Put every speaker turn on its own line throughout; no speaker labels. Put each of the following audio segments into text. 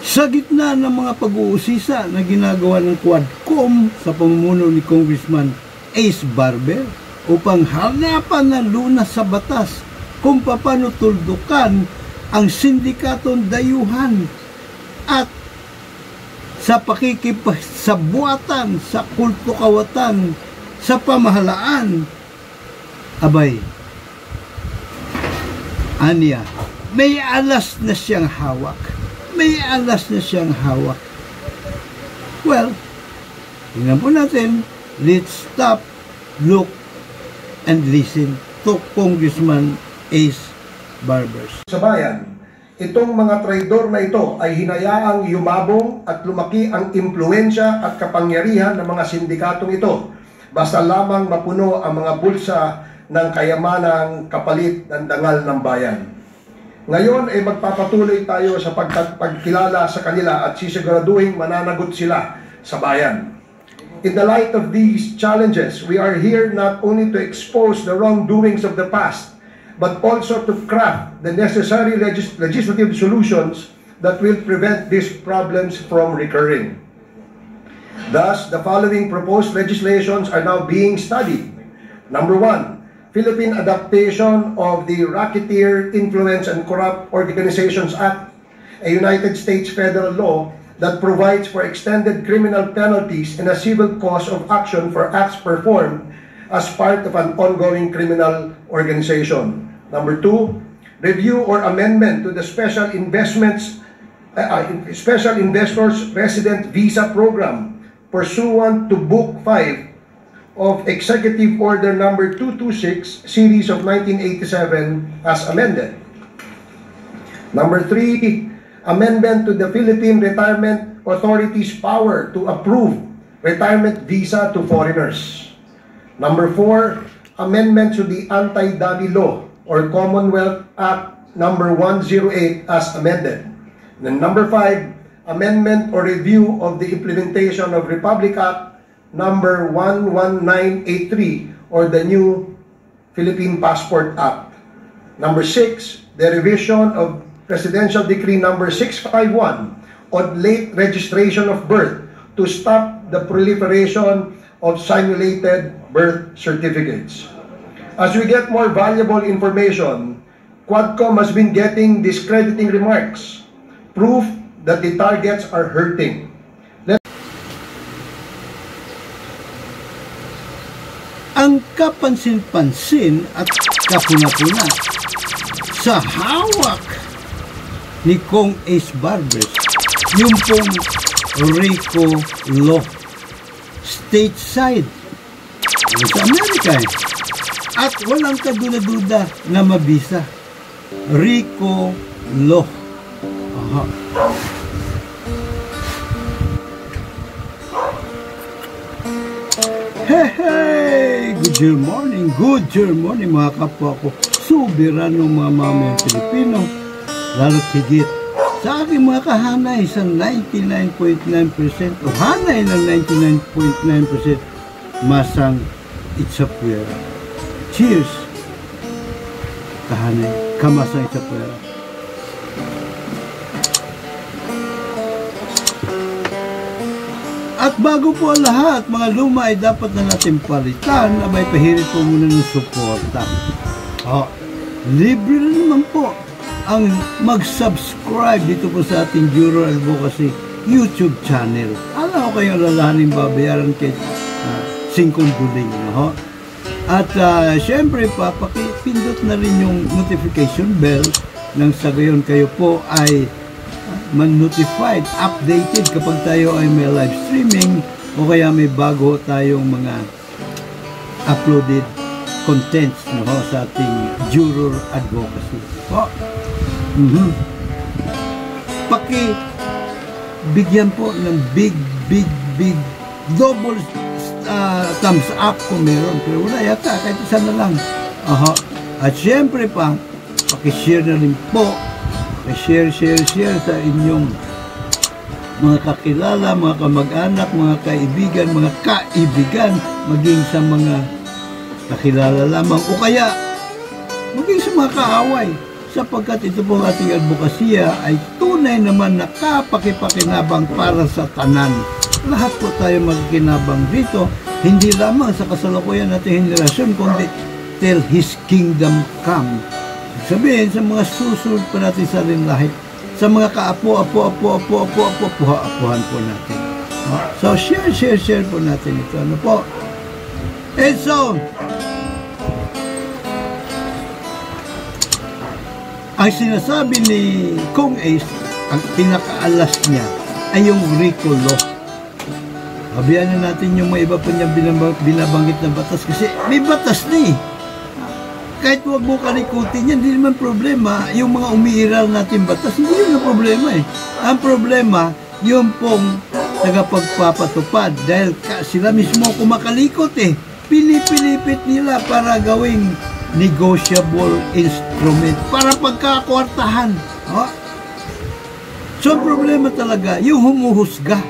Sa gitna ng mga pag-uusisa na ginagawa ng Quadcom sa pamumuno ni Congressman Ace Barber upang hanapan ng lunas sa batas kung paano tuldukan ang sindikatong dayuhan at sa pakikipasabuatan sa kulto kawatan sa pamahalaan, abay, aniya, may alas na siyang hawak. May alas na siyang hawak. Well, tingnan po natin. Let's stop, look, and listen to Congressman Ace Barber.
Sa bayan, itong mga traidor na ito ay hinayaang yumabong at lumaki ang impluensya at kapangyarihan ng mga sindikatong ito. Basta lamang mapuno ang mga bulsa ng kayamanang kapalit ng dangal ng bayan. Ngayon ay magpapatuloy tayo sa pagkilala sa kanila at sisiguraduhin mananagot sila sa bayan. In the light of these challenges, we are here not only to expose the wrongdoings of the past, but also to craft the necessary legislative solutions that will prevent these problems from recurring. Thus, the following proposed legislations are now being studied. Number 1, Philippine adaptation of the Racketeer, Influence, and Corrupt Organizations Act, a United States federal law that provides for extended criminal penalties in a civil cause of action for acts performed as part of an ongoing criminal organization. Number 2, review or amendment to the Special Investors Resident Visa Program pursuant to Book 5 of Executive Order Number 226, Series of 1987, as amended. Number 3, amendment to the Philippine Retirement Authority's power to approve retirement visa to foreigners. Number 4, amendment to the Anti-Dummy Law or Commonwealth Act Number 108 as amended. Then number 5, amendment or review of the implementation of Republic Act Number 11983 or the new Philippine Passport Act. Number 6, the revision of Presidential Decree Number 651 on late registration of birth to stop the proliferation of simulated birth certificates. As we get more valuable information, Quadcom has been getting discrediting remarks, proof that the targets are hurting.
Ang kapansin-pansin at kapuna-puna sa hawak ni Kong Ace Barber, yung pong RICO Law, stateside sa Amerika, at walang kaduda-duda na mabisa. RICO Law. Aha. Hey! Good morning mga kapwa ko. Soberano mga mamayang Pilipino. Lalo't higit sa aking mga kahanay sa 99.9% o hanay ng 99.9% masang Itzapuera. Cheers! Kahanay, kamasang Itzapuera. At bago po ang lahat, mga luma ay dapat na natin palitan na may pahirit po muna ng suporta. Libre na naman po ang mag-subscribe dito po sa ating Bureau Advocacy YouTube channel. Alam ko kayong lalahanin babayaran kay 5 guling. At syempre papakipindot na rin yung notification bell nang sa gayon kayo po ay man-notified, updated kapag tayo ay may live streaming o kaya may bago tayong mga uploaded contents sa ating Juror Advocacy. Bigyan po ng big double thumbs up kung meron, pero wala yata, kahit isa na lang. At syempre pa, pakishare na rin po, share sa inyong mga kakilala, mga kamag-anak, mga kaibigan, maging sa mga kakilala lamang o kaya maging sa mga kaaway, sapagkat ito pong ating advokasya ay tunay tunay naman na kapakipakinabang para sa tanan. Lahat po tayo magkinabang dito, hindi lamang sa kasalukuyan natin henerasyon, kundi till His kingdom come. Sabihin, sa mga susunod pa natin sa rinlahi, sa mga kaapo-apuhan po natin. So, share po natin ito. Ano po? And so, ang sinasabi ni Kong Ace, ang pinakaalas niya ay yung RICO law. Habihan na natin yung mga iba pa niya binabanggit na batas kasi may batas na eh. Kahit huwag mo kalikutin yan, hindi naman problema. Yung mga umiiral natin batas, hindi yun ang problema eh. Ang problema, yung pong tagapagpapatupad dahil sila mismo kumakalikot eh. Pilipilipit nila para gawing negotiable instrument para pagkakwartahan. So ang problema talaga, yung humuhusga.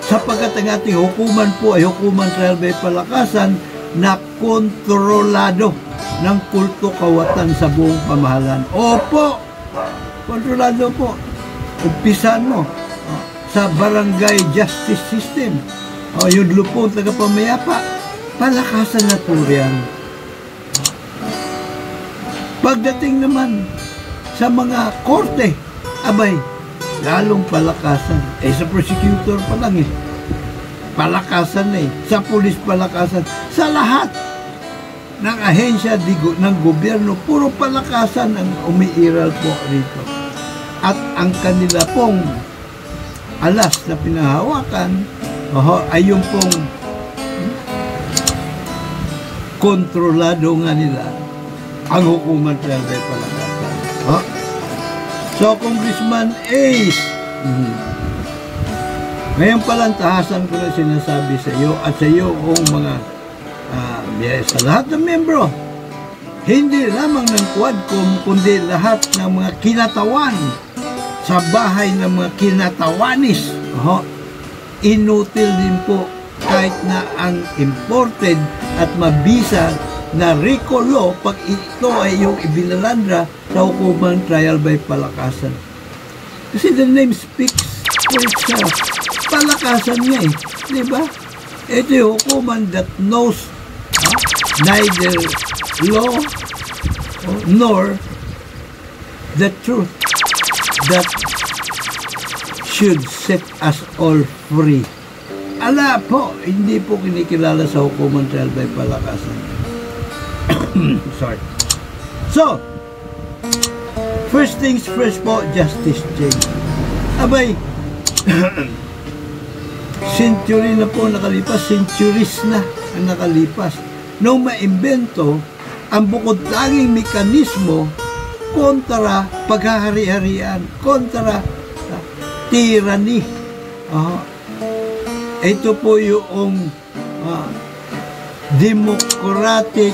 Sapagkat ang ating hukuman po ay hukuman trial by palakasan na kontrolado ng kulto kawatan sa buong pamahalan. Opo, kontrolado po. Umpisan mo sa barangay justice system. Yung lupong tagapamayapa, palakasan na po yan. Pagdating naman sa mga korte, abay, lalong palakasan. Sa prosecutor pa lang eh. Palakasan na eh. Sa pulis palakasan. Sa lahat ng ahensya ng gobyerno, puro palakasan ang umiiral po rito. At ang kanila pong alas na pinahawakan ay yung pong kontrolado nga nila ang hukuman trial by palakasan. So, Congressman Ace, ngayon palang tahasan ko na sinasabi sa iyo at sa iyo kung mga sa lahat ng membro, hindi lamang ng Quadcom, kundi lahat ng mga kinatawan sa bahay ng mga kinatawanis. Inutil din po kahit na ang imported at mabisa na RICO law, pag ito ay yung ibinalandra sa hukuman trial by palakasan. Kasi the name speaks for itself. Palakasan niya eh. Diba? Ito yung hukuman that knows neither law nor the truth that should set us all free. Ala po, hindi po kinikilala sa hukuman trial by palakasan. Sorry. So, first things first po, justice change. Abay, century na po nakalipas, centuries na ang nakalipas. Nung maimbento ang bukod tanging mekanismo kontra paghahari-harian, kontra tyranny. Ito po yung democratic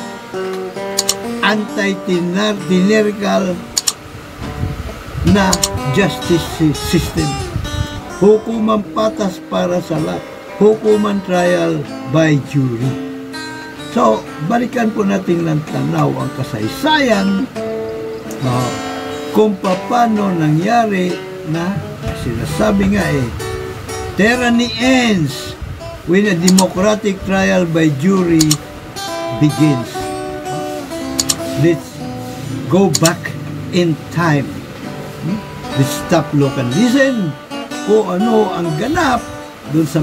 anti-tyrannical na justice system. Hukuman patas para sa lahat. Hukuman trial by jury. So, balikan po natin ng tanaw ang kasaysayan kung paano nangyari na sinasabi nga tyranny ends when a democratic trial by jury begins. Let's go back in time. Let's stop, look, and listen kung ano ang ganap dun sa...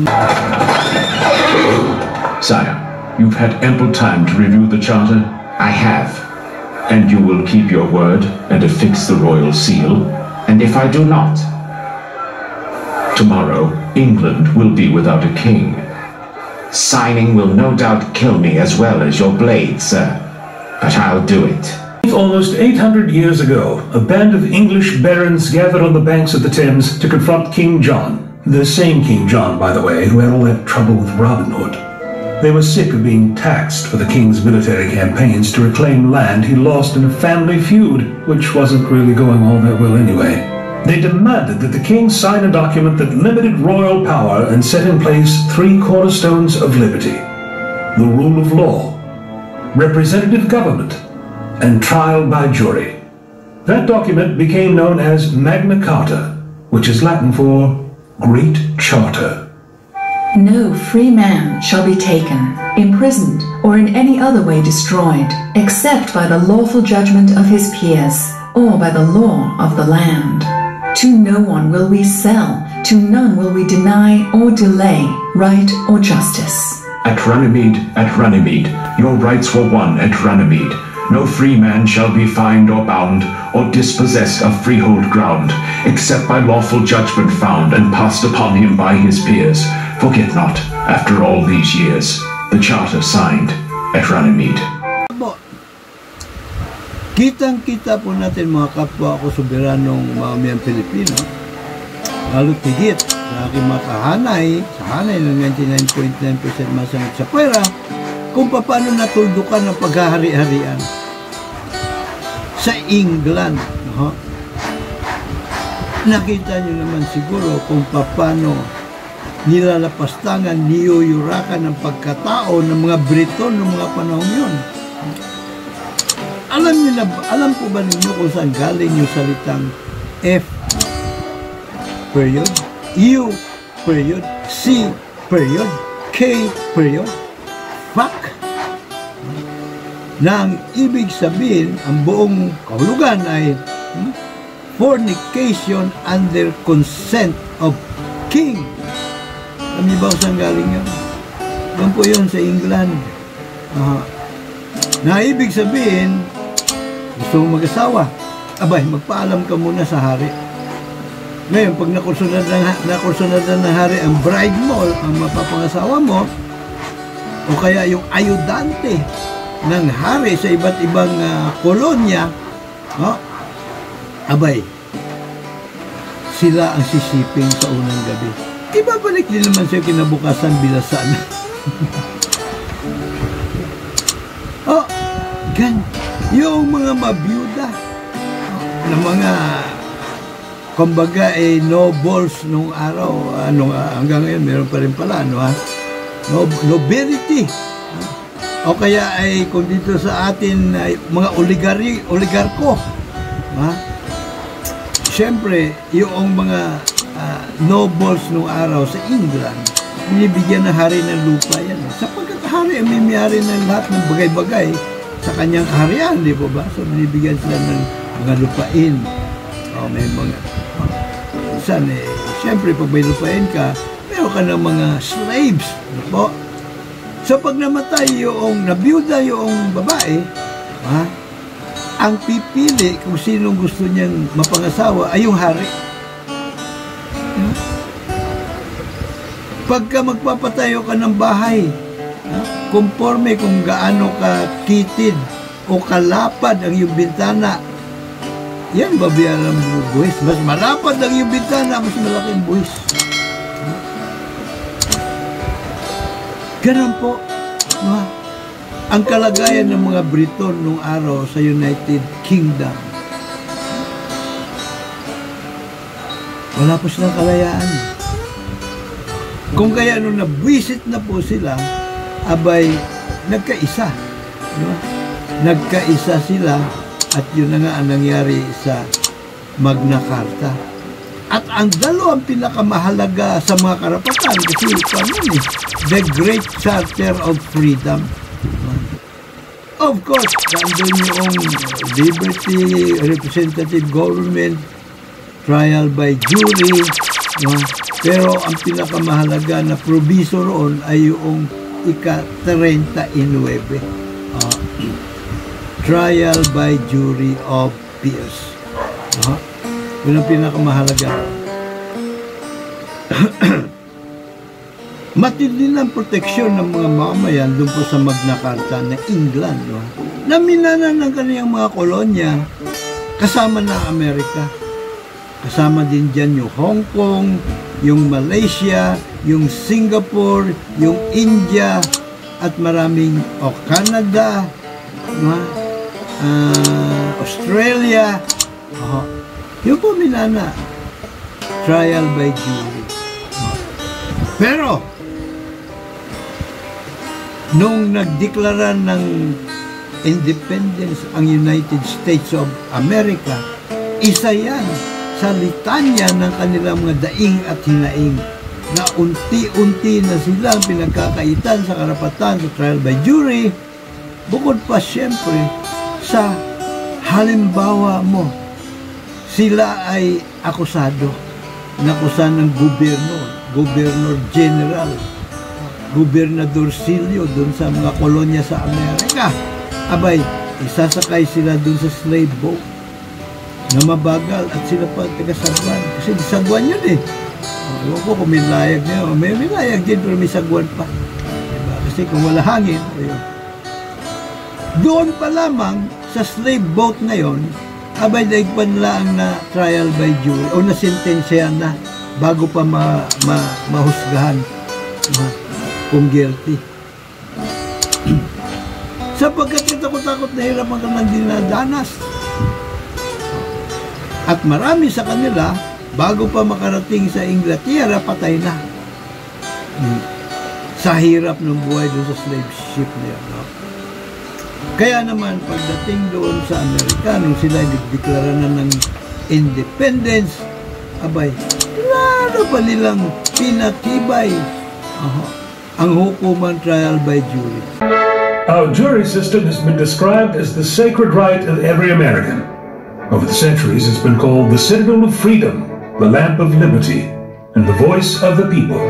Sire, you've had ample time to review the charter.
I have.
And you will keep your word and affix the royal seal?
And if I do not?
Tomorrow, England will be without a king.
Signing will no doubt kill me as well as your blade, sir. But I'll do it.
Almost 800 years ago, a band of English barons gathered on the banks of the Thames to confront King John. The same King John, by the way, who had all that trouble with Robin Hood. They were sick of being taxed for the king's military campaigns to reclaim land he lost in a family feud, which wasn't really going all that well anyway. They demanded that the king sign a document that limited royal power and set in place 3 cornerstones of liberty: the rule of law, representative government, and trial by jury. That document became known as Magna Carta, which is Latin for Great Charter.
No free man shall be taken, imprisoned, or in any other way destroyed, except by the lawful judgment of his peers, or by the law of the land. To no one will we sell, to none will we deny or delay right or justice.
At Runnymede, your rights were won at Runnymede. No free man shall be fined or bound, or dispossessed of freehold ground, except by lawful judgment found and passed upon him by his peers. Forget not, after all these years, the charter signed at Runnymede.
Kitang-kita po natin mga kapwa ko soberanong mamamayang Pilipino, lalo tigit sa aking mga kahanay, sa hanay ng 99.9% masamit sa pera, kung paano natuldukan ang paghahari-harian sa England. No? Nakita nyo naman siguro kung paano nilalapastangan, niyuyurakan ang pagkatao ng mga Briton ng mga panahon yun. Alam po ba ninyo kung saan galing yung salitang F period, U period, C period, K period? Fuck! Na ang ibig sabihin, ang buong kahulugan ay fornication under consent of king. Alam niyo ba kung saan galing yun? Doon po yun sa England. Na ibig sabihin, gusto mong mag-asawa, abay, magpaalam ka muna sa hari. Ngayon, pag nakursunad ng hari ang bride mo, ang mapapangasawa mo, o kaya yung ayudante ng hari sa iba't ibang kolonya, abay, sila ang sisiping sa unang gabi. Ibabalik din naman siya kinabukasan bilasan. Yung mga mabiyuda na mga kumbaga nobles nung araw, hanggang ngayon meron pa rin pala, nobility, o kaya ay kung dito sa atin ay mga oligarko, siyempre yung mga nobles nung araw sa England, binibigyan ng hari ng lupa yan. Sapagkat hari ay may-ari ng lahat ng bagay-bagay sa kanyang kaharian, di po ba? So, binibigyan sila ng mga lupain. May mga, saan siyempre, pag may lupain ka, meron ka ng mga slaves, di po? So, pag namatay yung, nabiyuda yung babae, ang pipili kung sinong gusto niyang mapangasawa ay yung hari. Pagka magpapatayo ka ng bahay, conforme kung gaano ka kitid o kalapad ang iyong bintana, yan babayaran mo buwis. Mas malapad ang iyong bintana, mas malaking buwis. Ganun po ang kalagayan ng mga Briton nung araw sa United Kingdom. Wala po silang kalayaan. Kung kaya nung nabwisit na po sila, abay, nagkaisa. Nagkaisa sila at yun na nga ang nangyari sa Magna Carta. At ang dalawang pinakamahalaga sa mga karapatan, kasi the Great Charter of Freedom. Of course, nandun yung liberty, representative government, trial by jury, pero ang pinakamahalaga na proviso roon ay yung ika-39, trial by jury of peers. Yun ang pinakamahalaga. Matindi ng proteksyon ng mga mamamayan doon po sa Magna Carta na England, na minana ng kaniyang mga kolonya kasama ng Amerika. Kasama din dyan yung Hong Kong, yung Malaysia, yung Singapore, yung India, at maraming Canada, Australia. Yun po minana, trial by jury. Pero nung nagdeklara ng independence ang United States of America, Isa yan sa litanya ng kanilang mga daing at hinaing na unti-unti na silang pinagkakaitan sa karapatan sa trial by jury, bukod pa siyempre sa halimbawa mo, sila ay akusado, nakusan ng gobernador general, gobernadorcillo dun sa mga kolonya sa Amerika. Abay, isasakay sila dun sa slave boat na mabagal at sila pa taga-sagwan. Kasi sagwan yun eh. Ewan ko kung may layag niya. May layag din pero may sagwan pa. Diba? Kasi kung wala hangin, ayun. Doon pa lamang sa slave boat na yon, abay daigpan lang na trial by jury o nasintensyahan na bago pa mahusgahan kung guilty. Sapagkat takot-takot na hirap ang kanilang dinadanas. At marami sa kanila, bago pa makarating sa Inglaterra, patay na. Sa hirap ng buhay doon sa slave ship niya. No? Kaya naman, pagdating doon sa Amerika, nung sila nagdeklara na ng independence, abay, lalo pa nilang pinatibay ang hukuman trial by jury.
Our jury system has been described as the sacred right of every American. Over the centuries, it's been called the citadel of freedom, the lamp of liberty, and the voice of the people.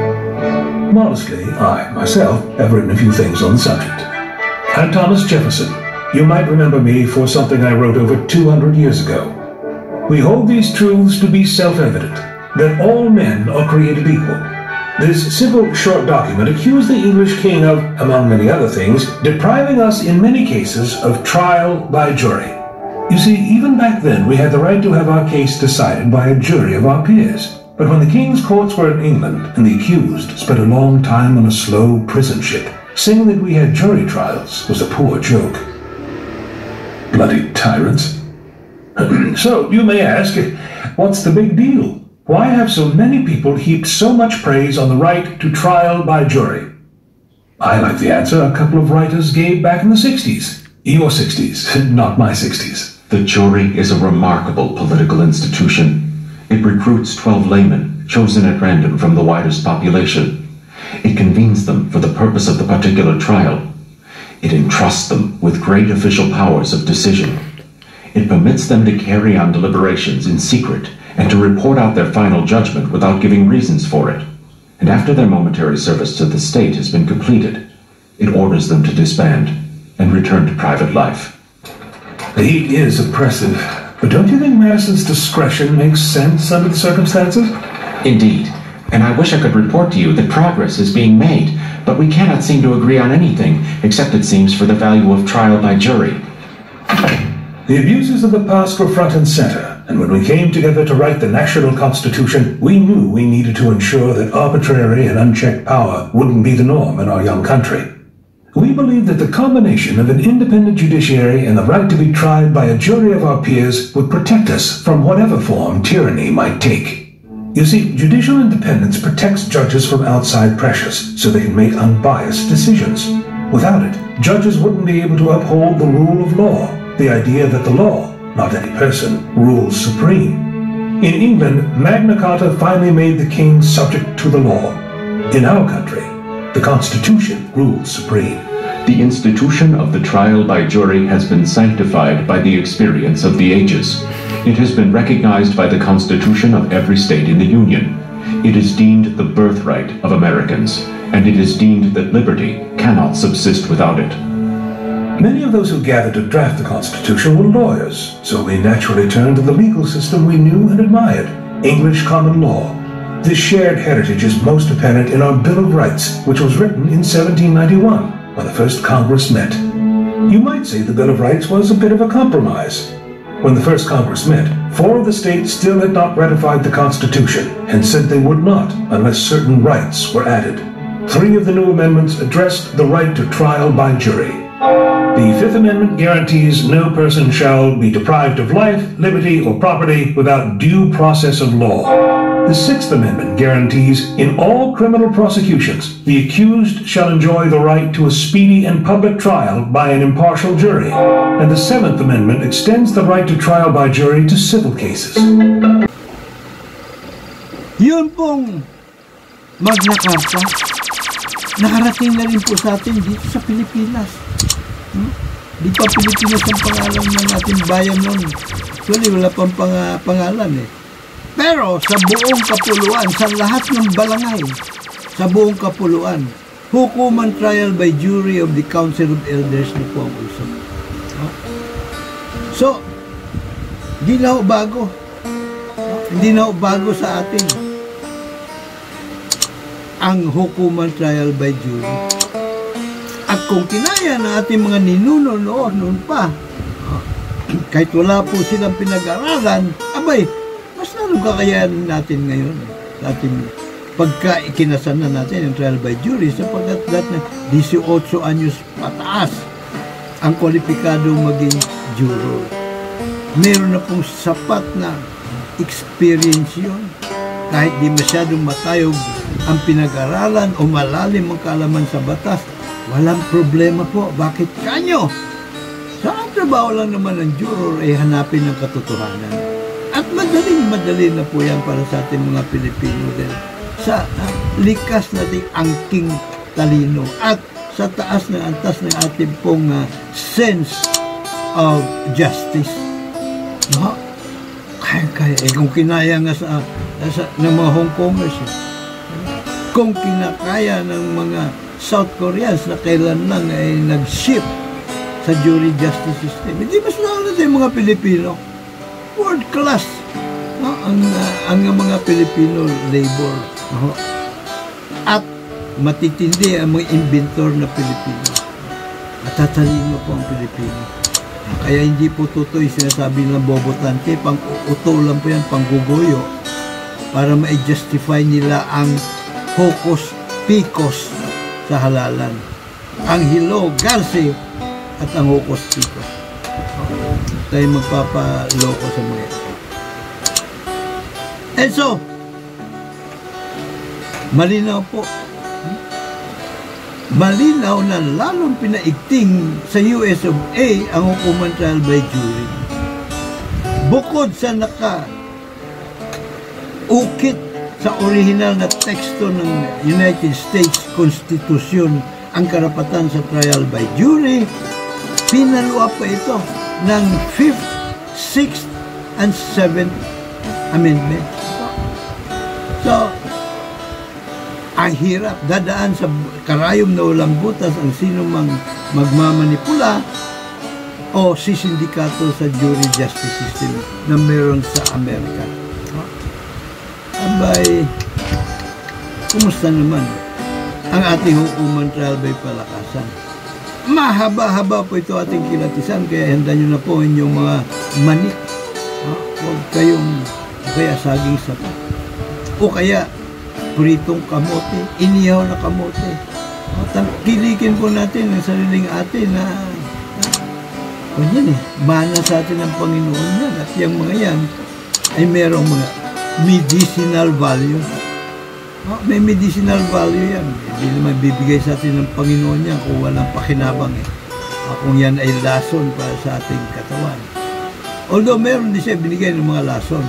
Modestly, I, myself, have written a few things on the subject. I'm Thomas Jefferson. You might remember me for something I wrote over 200 years ago. We hold these truths to be self-evident, that all men are created equal. This simple, short document accused the English king of, among many other things, depriving us in many cases of trial by jury. You see, even back then, we had the right to have our case decided by a jury of our peers. But when the king's courts were in England, and the accused spent a long time on a slow prison ship, saying that we had jury trials was a poor joke. Bloody tyrants. So, you may ask, what's the big deal? Why have so many people heaped so much praise on the right to trial by jury? I like the answer a couple of writers gave back in the 60s. Your 60s, not my 60s.
The jury is a remarkable political institution. It recruits 12 laymen, chosen at random from the widest population. It convenes them for the purpose of the particular trial. It entrusts them with great official powers of decision. It permits them to carry on deliberations in secret and to report out their final judgment without giving reasons for it. And after their momentary service to the state has been completed, it orders them to disband and return to private life.
The heat is oppressive, but don't you think Madison's discretion makes sense under the circumstances?
Indeed, and I wish I could report to you that progress is being made, but we cannot seem to agree on anything, except it seems for the value of trial by jury.
The abuses of the past were front and center, and when we came together to write the national constitution, we knew we needed to ensure that arbitrary and unchecked power wouldn't be the norm in our young country. We believe that the combination of an independent judiciary and the right to be tried by a jury of our peers would protect us from whatever form tyranny might take. You see, judicial independence protects judges from outside pressures so they can make unbiased decisions. Without it, judges wouldn't be able to uphold the rule of law, the idea that the law, not any person, rules supreme. In England, Magna Carta finally made the king subject to the law. In our country, the Constitution rules supreme.
The institution of the trial by jury has been sanctified by the experience of the ages. It has been recognized by the Constitution of every state in the Union. It is deemed the birthright of Americans, and it is deemed that liberty cannot subsist without it.
Many of those who gathered to draft the Constitution were lawyers, so we naturally turned to the legal system we knew and admired, English common law. This shared heritage is most apparent in our Bill of Rights, which was written in 1791, when the first Congress met. You might say the Bill of Rights was a bit of a compromise. When the first Congress met, 4 of the states still had not ratified the Constitution, and said they would not unless certain rights were added. 3 of the new amendments addressed the right to trial by jury. The Fifth Amendment guarantees no person shall be deprived of life, liberty, or property without due process of law. The Sixth Amendment guarantees in all criminal prosecutions, the accused shall enjoy the right to a speedy and public trial by an impartial jury. And the Seventh Amendment extends the right to trial by jury to civil cases.
Yun pong Magna Carta, nakarating na rin po sa atin dito sa Pilipinas. Di pa Pilipinas ang pangalan ng ating bayan noon. Actually, wala pang pangalan eh. Pero sa buong kapuluan, sa lahat ng balangay, sa buong kapuluan, hukuman trial by jury of the Council of Elders na po ang uso. So, hindi na ho bago. Hindi na ho bago sa atin ang hukuman trial by jury. At kung kinaya ng ating mga ninuno noon pa, kahit wala po silang pinag-aralan, abay, mas lalong kakayanin natin ngayon sa ating pagka ikinasan na natin yung trial by jury sapagkat lahat na 18 anyos pataas ang kwalipikado maging juror. Meron na pong sapat na experience yun. Kahit di masyadong matayog ang pinag-aralan o malalim ang kaalaman sa batas, walang problema po. Bakit kanyo? Sa trabaho lang naman ng juror ay hanapin ang katotohanan. At madali na po yan para sa ating mga Pilipino din. Sa likas nating angking talino at sa taas ng antas ng ating pong sense of justice. No? Kaya. Kung kinaya nga ng mga Hong Kongers, kung kinakaya ng mga South Koreans na kailan lang ay nag-ship sa jury justice system, hindi mas na yung mga Pilipino. World class. No? Ang mga Filipino labor. No? At matitindi ang mga inventor na Pilipino. Matatalino po ang Pilipino. Kaya hindi po totoo yung sinasabi ng bobotante, pang-uto lang po yan, panggugoyo, para ma-justify nila ang hocus picus sa halalan. Ang hilo, garsi, at ang hocus picus. Tayo magpapaloko sa mga ito. And so, malinaw po. Malinaw na lalong pinaigting sa US of A ang hukuman trial by jury. Bukod sa naka-ukit sa original na teksto ng United States Constitution ang karapatan sa trial by jury, pinalua pa ito ng 5th, 6th, and 7th Amendment. So, ang hirap, dadaan sa karayom na walang butas ang sino mang magmamanipula o sisindikato sa jury justice system na meron sa Amerika. Abay, kumusta naman ang ating hukuman trial by palakasan? Mahaba-haba po ito ating kilatisan, kaya handa nyo na po inyong mga manik. Huwag kayong kaya saging sapa. O kaya pritong kamote, inihaw na kamote. Kilikin po natin ang sariling atin na yan mana sa atin ng Panginoon yan. At yung mga yan ay merong mga medicinal value. May medicinal value yan. Hindi naman bibigay sa atin ng Panginoon yan kung walang pakinabang kung yan ay lason para sa ating katawan. Although meron din siya binigay ng mga lason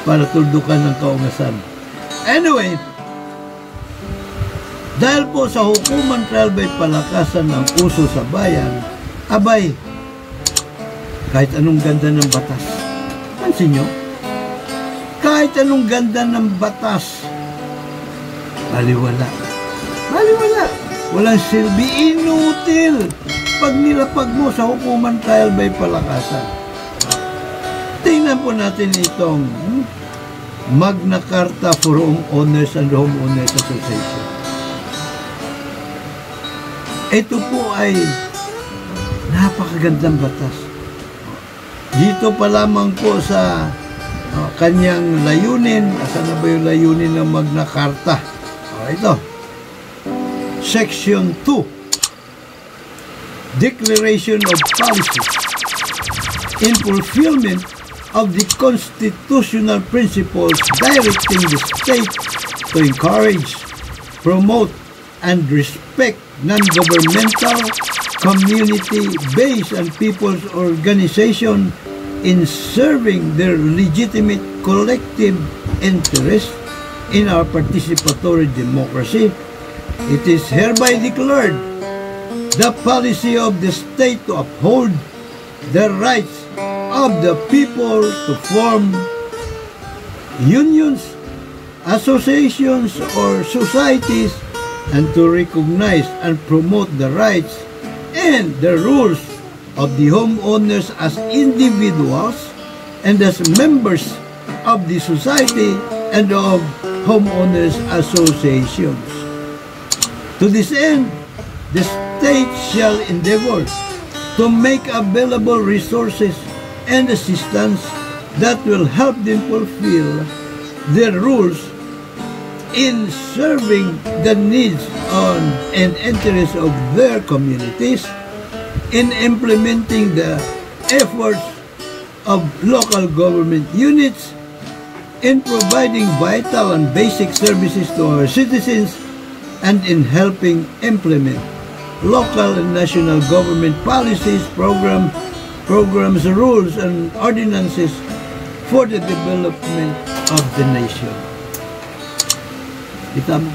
para tuldukan ng kaungasan. Anyway, dahil po sa hukuman trial by palakasan ng uso sa bayan, abay, kahit anong ganda ng batas, pansin nyo, kahit anong ganda ng batas, baliwala. Baliwala. Walang silbi, inutil pag nilapag mo sa hukuman trial by palakasan. Tingnan po natin itong Magna Carta for Homeowners and Homeowners Association. Ito po ay napakagandang batas. Dito pa lamang po sa kanyang layunin. Asan na ba yung layunin ng Magna Carta? Ito. Section 2. Declaration of Policy in fulfillment of the constitutional principles directing the state to encourage, promote, and respect non-governmental, community-based, and people's organization in serving their legitimate collective interest in our participatory democracy. It is hereby declared the policy of the state to uphold the rights of the people to form unions, associations, or societies, and to recognize and promote the rights and the rules of the homeowners as individuals and as members of the society and of homeowners associations. To this end, the state shall endeavor to make available resources and assistance that will help them fulfill their roles in serving the needs and interests of their communities, in implementing the efforts of local government units, in providing vital and basic services to our citizens, and in helping implement local and national government policies, programs, rules, and ordinances for the development of the nation. Kita mo,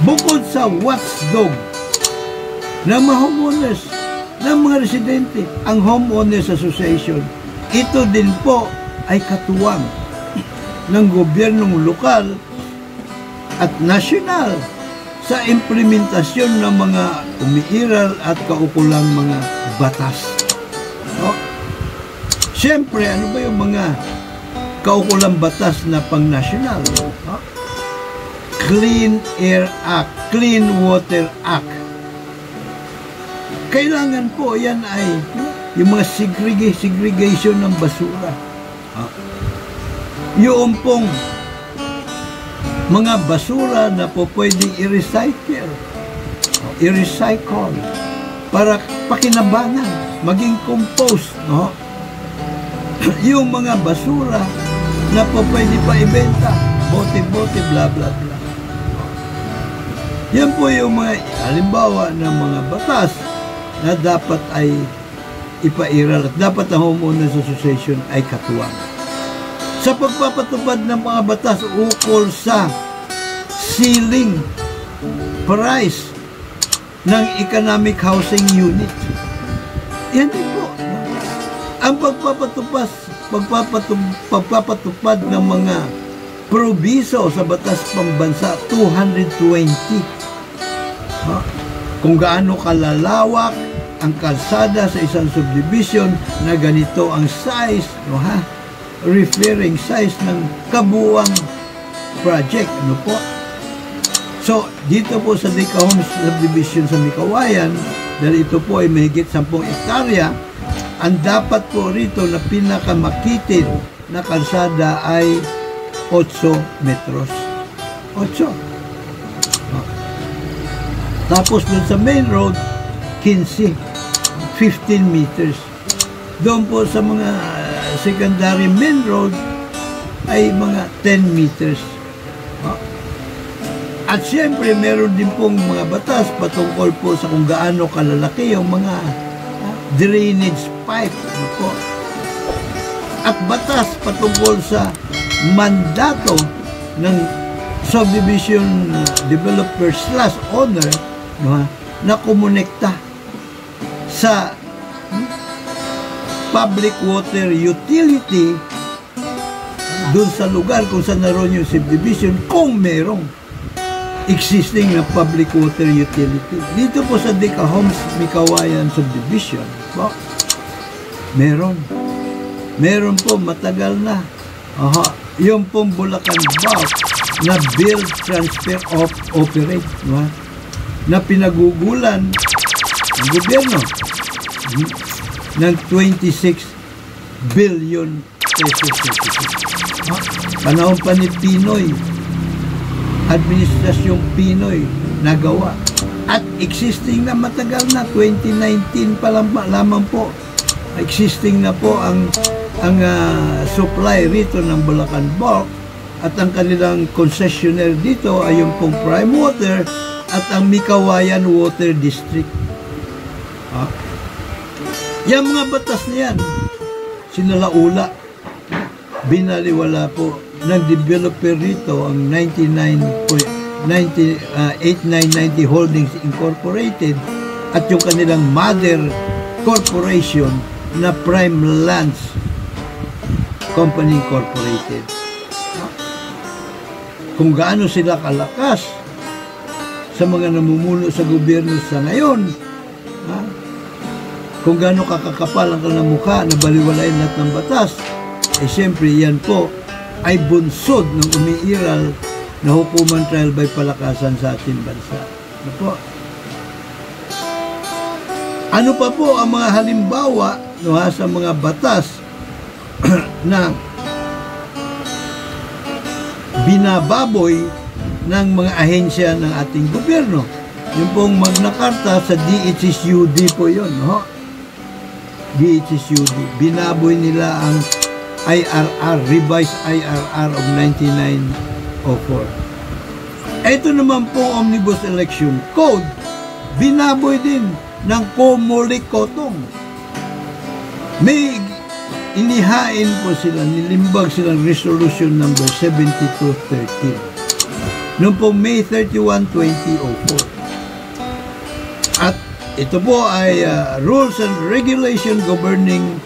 bukod sa watchdog ng mga homeowners, ng mga residente, ang Homeowners Association, ito din po ay katuwang ng gobyernong lokal at nasyonal sa implementasyon ng mga umiiral at kaukulang mga batas. No? Siyempre, ano ba yung mga kaukulang batas na pang-nasyonal? No? Clean Air Act, Clean Water Act. Kailangan po yan ay yung mga segregation ng basura. Yung pong mga basura na po pwedeng i-recycle para pakinabangan, maging compost, no? Yung mga basura na po pwede pa ibenta, bote-bote, bla bla bla. Yan po yung mga halimbawa ng mga batas na dapat ay ipairal at dapat ang Homeowners Association ay katuwang. Sa pagpapatupad ng mga batas ukol sa ceiling price ng economic housing unit. Yan din po. Ang pagpapatupad ng mga probiso sa batas pambansa 220. Kung gaano kalalawak ang kalsada sa isang subdivision na ganito ang size, no, referring size ng kabuuang project, ano po. So, dito po sa Dika Homes Subdivision sa Mikawayan, dahil ito po ay mahigit 10 hektarya, ang dapat po rito na pinakamakitid na kalsada ay 8 metros. 8. Tapos dun sa main road, 15 meters. Doon po sa mga secondary main road ay mga 10 meters. At siyempre, meron din pong mga batas patungkol po sa kung gaano kalalaki yung mga drainage pipe. Ano po. At batas patungkol sa mandato ng subdivision developer / owner, no, na kumonekta sa public water utility doon sa lugar kung saan naroon yung subdivision kung merong existing na public water utility. Dito po sa Dika Homes Mikawayan Subdivision, po, meron po matagal na. Yung pong Bulacan Bulk na build, transfer, operate, no? Na pinagugulan ng gobyerno ng 26 billion pesos. Panahon pa ni Pinoy, Administrasyong Pinoy nagawa. At existing na matagal na, 2019 pa lamang po. Existing na po ang ang supply rito ng Bulacan Bulk, at ang kanilang concessionaire dito ay yung pong Prime Water at ang Mikawayan Water District. Yung mga batas niyan, sinalaula, binaliwala po ng developer rito ang 8990 Holdings Incorporated at yung kanilang mother corporation na Prime Lands Company Incorporated. Kung gaano sila kalakas sa mga namumuno sa gobyerno sa ngayon, kung gaano kakakapal ang kanilang mukha na baliwalain lahat ng batas, siyempre yan po ay bunsod ng umiiral na hukuman trial by palakasan sa ating bansa. Ano pa po ang mga halimbawa sa mga batas na binababoy ng mga ahensya ng ating gobyerno? Yung pong Magna Carta sa DHSUD po yun, DHSUD. Binaboy nila ang IRR, revised IRR of 1904. Ito naman po Omnibus Election Code, binaboy din ng Kumulikotong. May inihain po sila, nilimbag silang resolution number 7213 noong po May 31, 2004. At ito po ay rules and regulation governing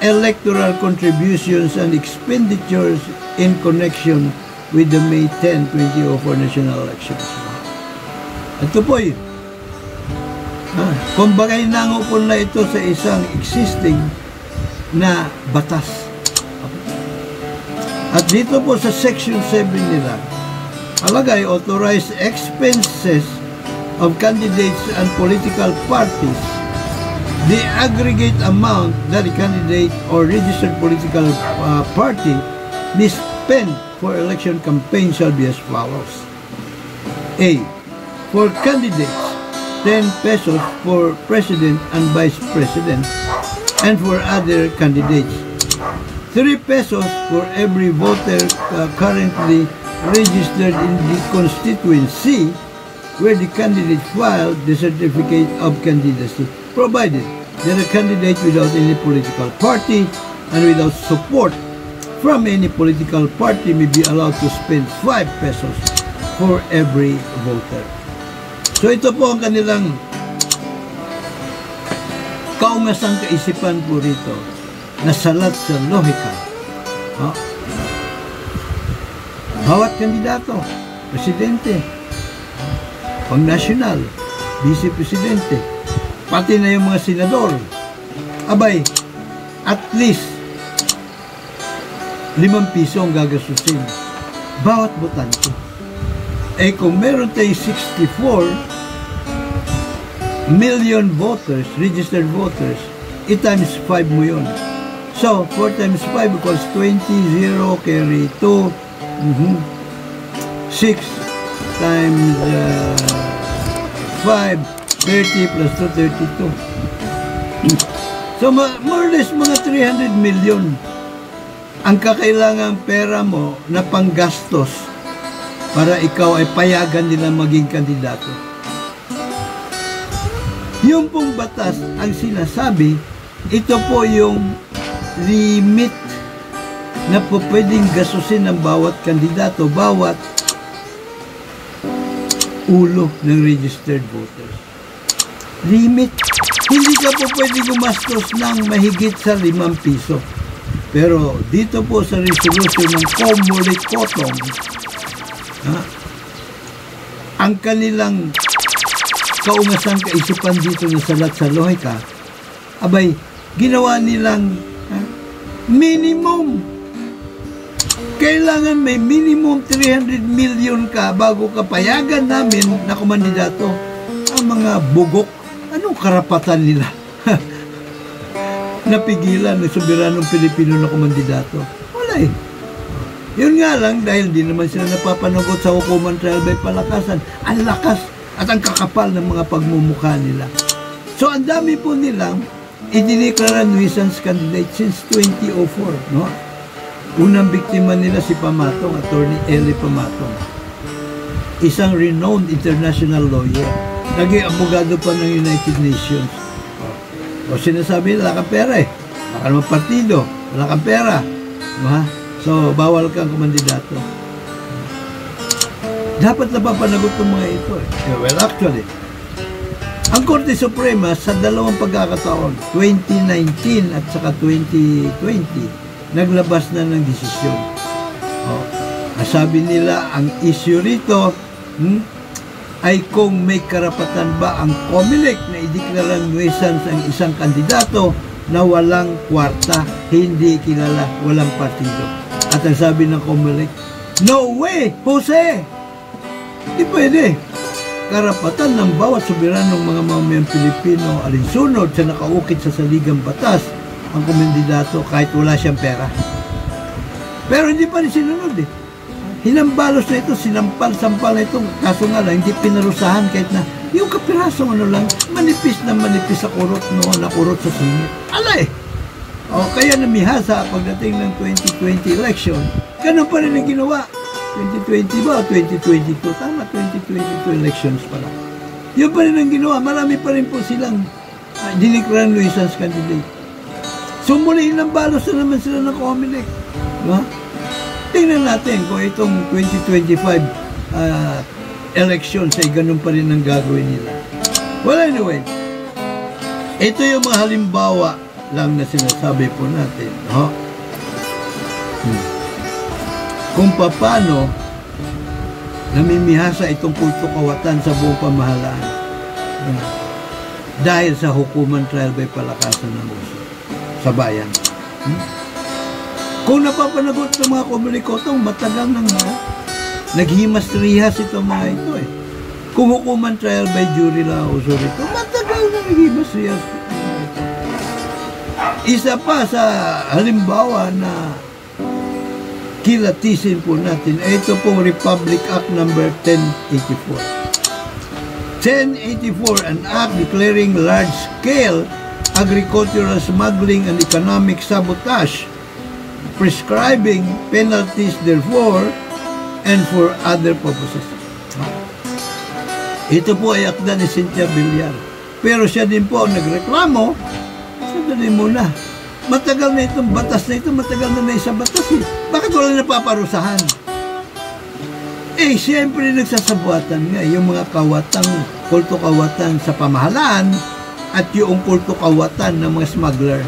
electoral contributions and expenditures in connection with the May 10, 2004 national elections. Ito po yun. Kumbaga nangukol na ito sa isang existing na batas. At dito po sa section 7 nila, alagay authorized expenses of candidates and political parties. The aggregate amount that a candidate or registered political party may spend for election campaign shall be as follows. A. For candidates, 10 pesos for president and vice president, and for other candidates, 3 pesos for every voter currently registered in the constituency where the candidate filed the certificate of candidacy, provided that a candidate without any political party and without support from any political party may be allowed to spend 5 pesos for every voter. So ito po ang kanilang kaungasang kaisipan po rito na salat sa lohika. Bawat kandidato, presidente, pang-nasyonal, vice-presidente, pati na yung mga senador, abay, at least 5 piso ang gagasusin bawat botante. Kung meron tayong 64 million voters, registered voters, i-times 5 mo yun. So, 4 times 5 equals 20, 0, carry 2, 6 times 5, 30 plus 2, 32. So, more or less mga 300 million ang kakailangang pera mo na panggastos para ikaw ay payagan nila maging kandidato. Yung pong batas ang sinasabi, ito po yung limit na po pwedeng gasusin ng bawat kandidato, bawat ulo ng registered voters. Limit. Hindi ka po pwede gumastos ng mahigit sa 5 piso. Pero dito po sa resolution ng Kumulikotong, ang kanilang kaungasang kaisipan dito na salat sa lohika, abay, ginawa nilang minimum. Kailangan may minimum 300 million ka bago ka payagan namin na kumandidato. Ang mga bugok, anong karapatan nila? Napigilan ng soberanong Pilipino na kumandidato. Wala eh. Yun nga lang, dahil di naman sila napapanagot sa hukuman trial by palakasan, ang lakas at ang kakapal ng mga pagmumukha nila. So, ang dami po nilang idineklara nuisance candidate since 2004, no? Unang biktima nila si Pamatong, Attorney Eli Pamatong. Isang renowned international lawyer. Naging abogado pa ng United Nations. O sinasabi, wala kang pera eh. Baka naman partido, wala kang pera. No, so, bawal kang kumandidato. Dapat napapanagot ng mga ito eh. Well, actually, ang Korte Suprema sa dalawang pagkakataon, 2019 at saka 2020, naglabas na ng desisyon. Sabi nila, ang issue rito ay kung may karapatan ba ang COMELEC na ideklarang nuisance ang isang kandidato na walang kwarta, hindi kilala, walang partido. At ang sabi ng COMELEC, no way, Jose! Hindi pwede. Karapatan ng bawat soberanong mga mamamayang Pilipino alinsunod sa nakaukit sa saligang batas ang kumandidato kahit wala siyang pera. Pero hindi pa rin sinunod eh. Hinambalos na ito, sinampal-sampal na ito. Kaso nga lang, hindi pinarusahan kahit na yung kapirasong lang, manipis sa kurot, no, nakurot sa singit. Alay! O kaya namihasa pagdating ng 2020 election, ganun pa rin ang ginawa. 2020 ba o 2022? Tama, 2022 elections pala. Yun pa rin ang ginawa. Marami pa rin po silang dineklarang nuisance candidate. So muli hinambalos na naman sila ng COMELEC. No? Tingnan natin kung itong 2025 elections ay ganun pa rin ang gagawin nila. Well, anyway, ito yung mga halimbawa lang na sinasabi po natin. No? Kung paano namimihasa itong kulto kawatan sa buong pamahalaan dahil sa hukuman trial by palakasan ng uso sa bayan. Kung napapanagot ng mga komunikotong, matagal nang naghimas-rihas itong mga ito eh. Kung hukuman trial by jury lang uso rito, matagal na naghimas-rihas. Isa pa sa halimbawa na kilatisin po natin, ito pong Republic Act number 1084. 1084, an act declaring large-scale agricultural smuggling and economic sabotage, prescribing penalties therefore and for other purposes. Ito po ay akda ni Cynthia Villar. Pero siya din po nagreklamo, sandali muna. Matagal na itong batas na ito, matagal na isang batas eh. Bakit wala napaparusahan? Eh, siyempre nagsasabuatan nga yung mga kawatang, kulto kawatan sa pamahalaan at yung kulto kawatan ng mga smuggler.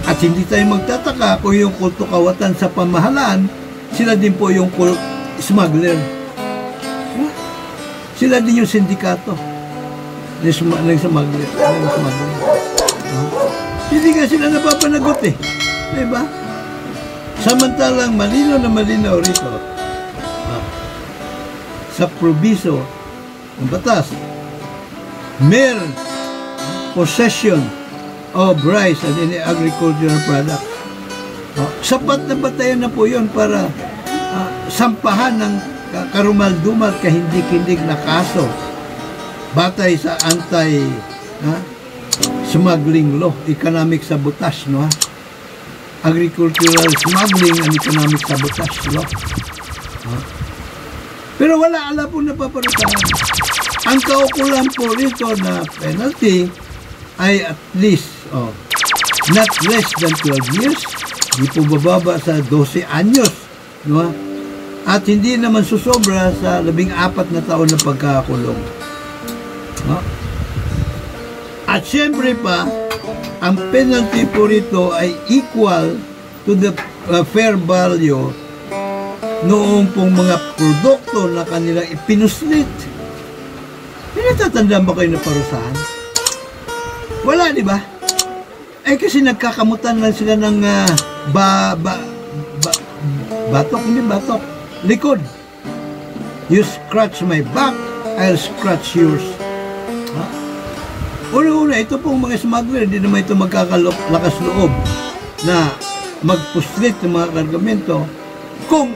At hindi tayo magtataka kung yung kulto kawatan sa pamahalaan, sila din po yung smuggler. Sila din yung sindikato ng smuggler. Hindi nga sila napapanagot eh. Diba? Samantalang malinaw na malinaw rito sa probiso ng batas, mere possession of rice and any agricultural product. Sapat na batayan na po yun para sampahan ng karumal-dumal kahindik-hindik na kaso batay sa smuggling law, economic sabotage, no? Agricultural smuggling and economic sabotage law. Pero wala po napaparusahan. Ang kaukulan po rito na penalty ay at least, not less than 12 years, hindi po bababa sa 12 anyos, no? At hindi naman susobra sa 14 na taon na pagkakakulong. No? At siyempre pa, ang penalty po rito ay equal to the fair value noong pong mga produkto na kanilang ipinuslit. Pinatatandaan ba kayo na parusahan? Wala, di ba? Eh kasi nagkakamutan lang sila ng batok, hindi batok, likod. You scratch my back, I'll scratch yours. Una-una, ito pong mga smuggler, hindi naman ito magkakalakas loob na magpuslit ng mga kargamento kung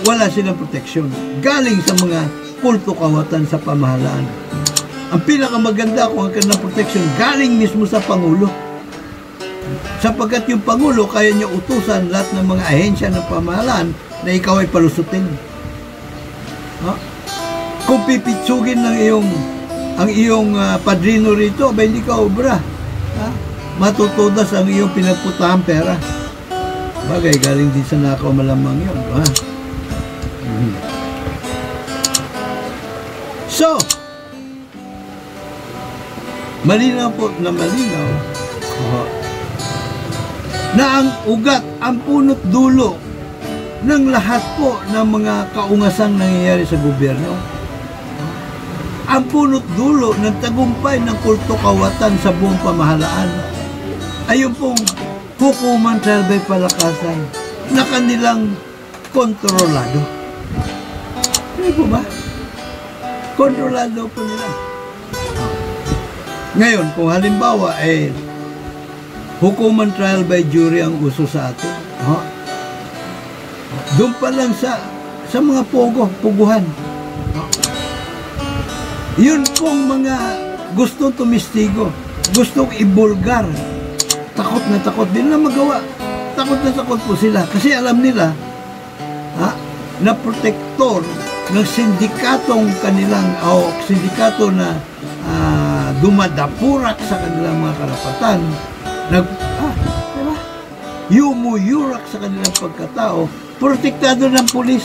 wala silang proteksyon galing sa mga kulto kawatan sa pamahalaan. ang pinakamaganda kung ang kanilang protection galing mismo sa Pangulo. Sapagkat yung Pangulo, kaya niya utusan lahat ng mga ahensya ng pamahalaan na ikaw ay palusutin. Kung pipitsugin ng ang iyong padrino rito, ba hindi ka obra. Matutudas ang iyong pinagputahan pera. Bagay, galing din sa nakaw malamang yun. So, malinaw po na malinaw na ang ugat, ang punot dulo ng lahat po ng mga kaungasang nangyayari sa gobyerno, ang punot dulo ng tagumpay ng kulto kawatan sa buong pamahalaan ay yung pong hukuman trial by palakasan na kanilang kontrolado. Ano po ba? Kontrolado po nila. Ngayon, kung halimbawa hukuman trial by jury ang uso sa atin, doon pa lang sa mga puguhan, yun pong mga gustong tumistigo, gustong ibulgar, takot na takot din na magawa. Takot na takot po sila kasi alam nila na protektor ng sindikatong kanilang sindikato na dumadapurak sa kanilang mga karapatan, diba? Yumuyurak sa kanilang pagkatao, protektado ng pulis.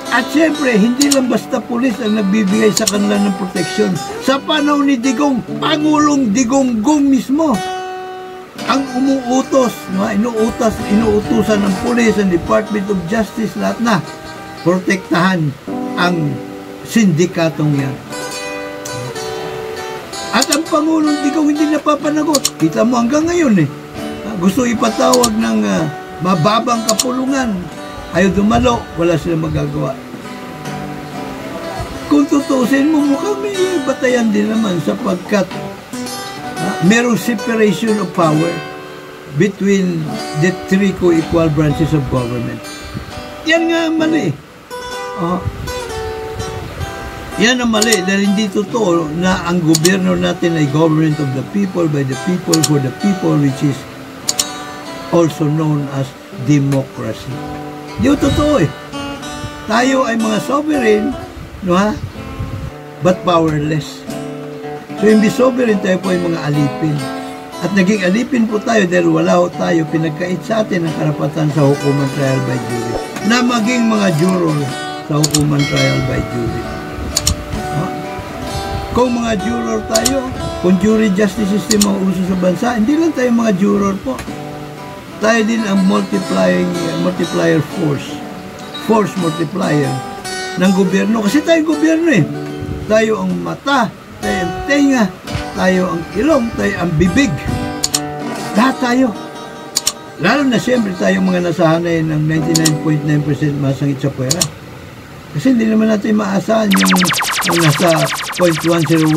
At syempre, hindi lang basta pulis ang nagbibigay sa kanila ng proteksyon. Sa panahon ni Digong, Pangulong Digong mismo ang umuutos, inuutusan ng pulis, ang Department of Justice, lahat na protektahan ang sindikatong yan. At ang Pangulong Digong hindi napapanagot. Kita mo hanggang ngayon gusto ipatawag ng mababang kapulungan. Ayaw dumalo, wala silang magagawa. Kung tutusin mo, mukhang may batayan din naman sapagkat merong separation of power between the three co-equal branches of government. Yan nga mali. Yan ang mali dahil hindi totoo na ang gobyerno natin ay government of the people, by the people, for the people, which is also known as democracy. Di totoo Tayo ay mga sovereign, but powerless. So, imbis sovereign, tayo po ay mga alipin. At naging alipin po tayo dahil wala tayo pinagkait sa atin ang karapatan sa hukuman trial by jury. Na maging mga juror sa hukuman trial by jury. Kung mga juror tayo, kung jury justice system ang uso sa bansa, hindi lang tayo mga juror po. Tayo din ang multiplier force multiplier ng gobyerno. Kasi tayo gobyerno Tayo ang mata, tayo ang tenga, tayo ang ilong, tayo ang bibig. Lahat tayo. Lalo na siyempre tayo mga nasahanay ng 99.9% masangit sa pwera. Kasi hindi naman natin maasahan yung nasa 0.101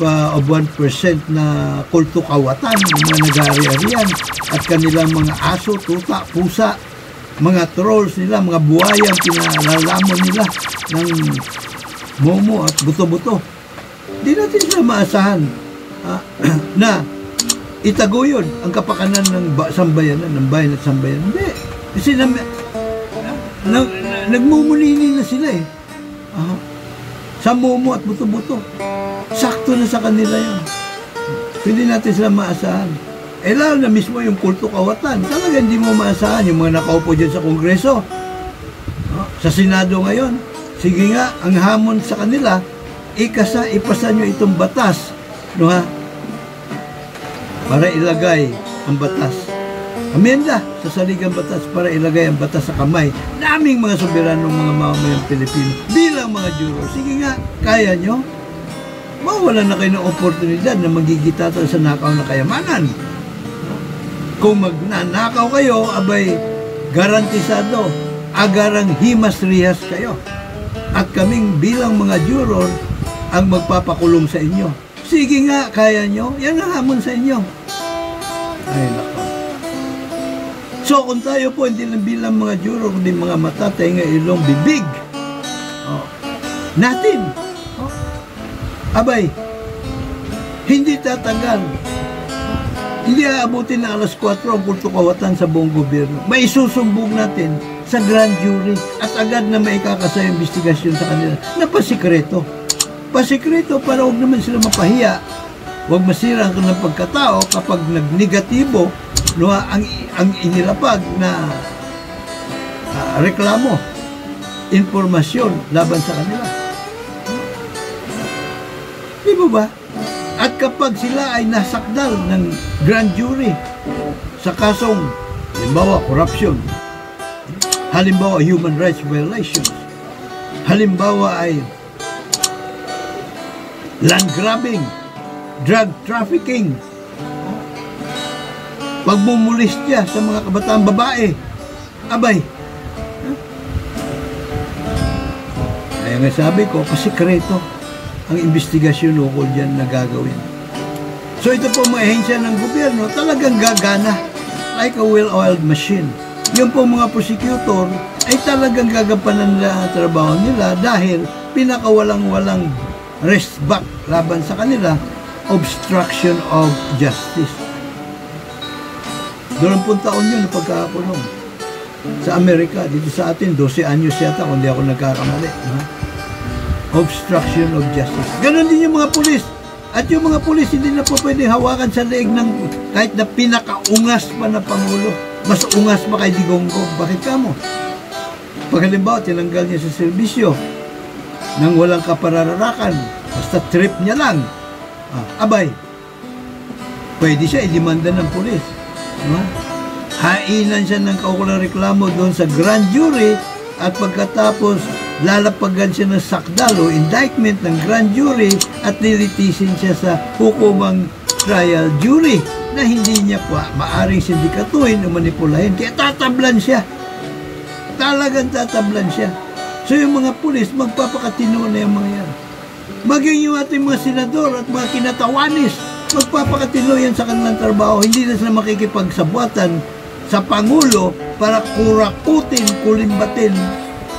of 1% na kulto kawatan, yung mga nag-ari-arian at kanilang mga aso, tuta, pusa, mga trolls nila, mga buhayang pinalalamon nila ng momo at buto-buto. Hindi natin sila maasahan na itaguyod ang kapakanan ng sambayanan, ng bayan at sambayanan. Hindi. Kasi nagmumulini na sila sa momo at buto-buto. Sakto na sa kanila yun. Hindi natin sila maasahan. Lalo na mismo yung kulto kawatan. Talaga hindi mo maasahan yung mga nakaupo dyan sa Kongreso. Sa Senado ngayon. Sige nga, ang hamon sa kanila, ipasa nyo itong batas. Para ilagay ang batas. Amenda sa saligang batas para ilagay ang batas sa kamay naming mga soberanong mga mamamayang Pilipino bilang mga juror. Sige nga, kaya nyo? Mawala na kayo ng oportunidad na magigitatan sa nakaw na kayamanan. Kung magnanakaw kayo, abay, garantisado, agarang himas-rihas kayo. At kaming bilang mga juror ang magpapakulong sa inyo. Sige nga, kaya nyo? Yan ang hamon sa inyo. Ay, nako. So, kung tayo po, hindi lang bilang mga juror, kundi mga mata, tenga, ilong, bibig. Natin. Abay, hindi tatagal. Hindi aabutin na alas 4 ang kultukawatan sa buong gobyerno. May isusumbong natin sa grand jury at agad na may kakasa investigasyon sa kanila na pasikreto. Pasikreto para huwag naman sila mapahiya. Huwag masira ang kanilang pagkatao kapag nagnegatibo ang inilapag na reklamo, informasyon laban sa kanila. Di ba ba? At kapag sila ay nasakdal ng grand jury sa kasong halimbawa corruption, halimbawa human rights violations, halimbawa ay land grabbing, drug trafficking, pagmumulistya sa mga kabataang babae, abay, kaya nga sabi ko, pasikreto ang investigasyon ukol dyan na gagawin. So ito po mga ahensya ng gobyerno talagang gagana like a well-oiled machine. Yung po mga prosecutor ay talagang gagampanan nila ang trabaho nila dahil pinakawalang-walang rest back laban sa kanila, obstruction of justice. 20 taon yun na pagkakakulong. Sa Amerika, dito sa atin, 12 anyos yata kung di ako nagkakamali. Obstruction of justice. Ganon din yung mga pulis. At yung mga pulis, hindi na po pwede hawakan sa leeg ng kahit na pinakaungas pa na Pangulo. Mas ungas pa kay Digonggo. Bakit ka mo? Pag halimbawa, tinanggal niya sa serbisyo nang walang kaparararakan, basta trip niya lang. Abay, pwede siya i-demanda ng pulis. Hainan siya ng kaukulang reklamo doon sa grand jury at pagkatapos lalapagan siya ng sakdal o indictment ng grand jury at nilitisin siya sa hukumang trial jury na hindi niya pa maaring sindikatuhin o manipulahin. Kaya tatablan siya. Talagang tatablan siya. So yung mga pulis, magpapakatino na yung mga yan. Maging yung ating mga senador at mga kinatawanis, magpapakatino yan sa kanilang trabaho. Hindi na sila makikipagsabuatan sa Pangulo para kurakutin, kulimbatin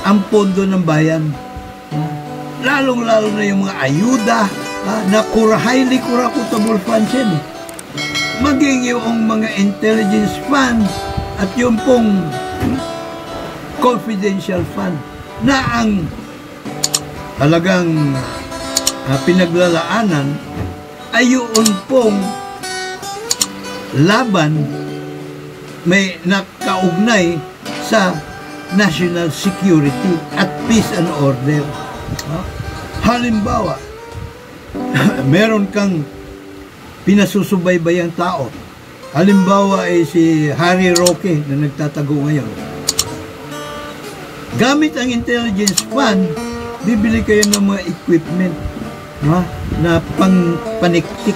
ang pondo ng bayan. Lalong-lalo na yung mga ayuda na highly kurakutable funds yan. Maging yung mga intelligence fund at yung pong confidential fund na ang talagang pinaglalaanan ay yun pong laban may nakaugnay sa national security at peace and order. Halimbawa, meron kang pinasusubaybayang tao. Halimbawa ay si Harry Roque na nagtatago ngayon. Gamit ang intelligence fund, bibili kayo ng mga equipment na paniktik.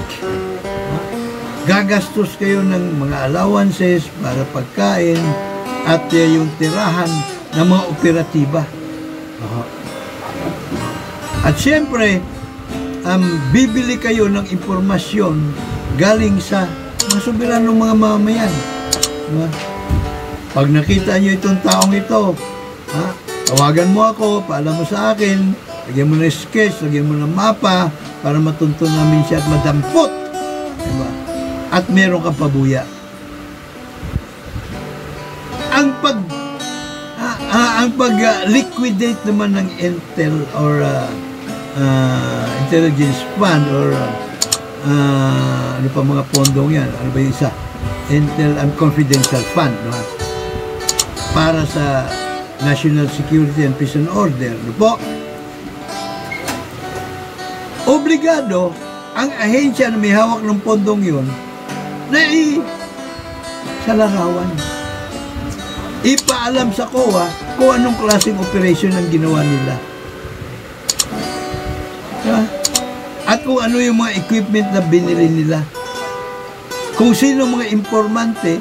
Gagastos kayo ng mga allowances para pagkain at yung tirahan ng mga operatiba. At siyempre, bibili kayo ng impormasyon galing sa mga soberanong mga mamayan. Pag nakita nyo itong taong ito, tawagan mo ako, paalam mo sa akin, lagyan mo ng sketch, lagyan mo ng mapa, para matuntun namin siya at madampot. Diba? At meron kang pabuya. Ang pag-liquidate naman ng Intel or intelligence fund or ano pa mga pondong yan, ano ba yung isa? Intel and Confidential Fund, no? Para sa National Security and Peace and Order, no po? Obligado ang ahensya na may hawak ng pondong yun na sa larawan. Ipaalam sa COA kung anong klaseng operation ang ginawa nila. At kung ano yung mga equipment na binili nila. Kung sino mga informante